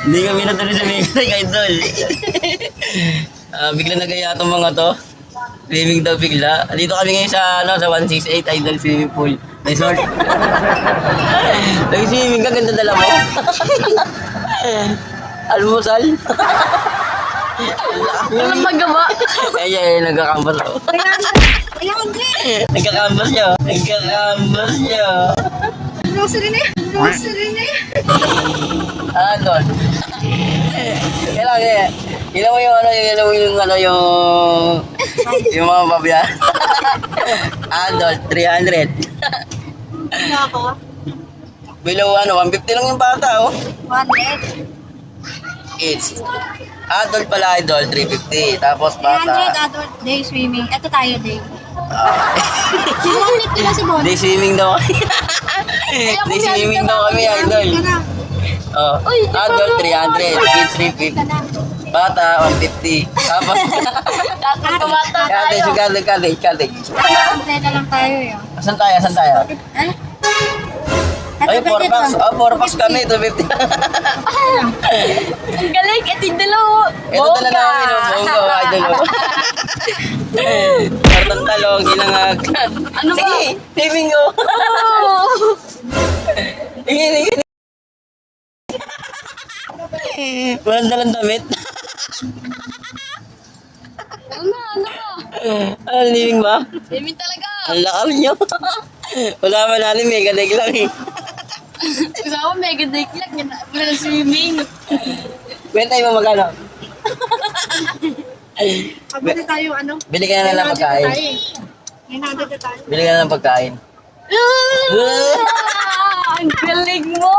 Hindi kami natuloy sa Mega Idol. Bigla nagaya itong mga to. Swimming daw bigla. Dito kami ngayon sa, sa 168 Idol Swimming Pool Resort. Nag-swimming ka, ganda dala mo. Almusal. Walang magawa. Ay, nagkakambas ako. Nagkakambas niya. Nagkakambas niya. Grocery na yan. Grocery na yan. Doon. Kailangan ilan mo yung yung mga babya. Adult, 300. Ano ako? Below 150 lang yung bata, oh. 100. It's adult pala, idol, 350. Tapos 300 bata. adult day swimming. Ito tayo day. Sinunit ko na si Bon. Day swimming daw kami. Day swimming daw kami, idol. Oh, adult 300, kids 350. Bata 150. Tapos college. Kompleto lang tayo yun. Asan tayo? Eh? Ay, 4 packs. 4 packs kami, 250. Ang galing, ito yung dalawa. Ito dala namin, bongga, idol. Kartang talong, ginangag. Ano ba? Sige, saving ko. Sige. Walang dalang damit. Ano ba? Ano, living ba? Swimming talaga. Ang lakal nyo. Wala man natin, mega leg lang eh. Kasama mega dick lang. Wala swimming. Kwenta mo magkano? Pagpunta tayo, ano? Bili ka na ng pagkain. 900 na tayo. Bili ka na ng pagkain. Ang galing mo!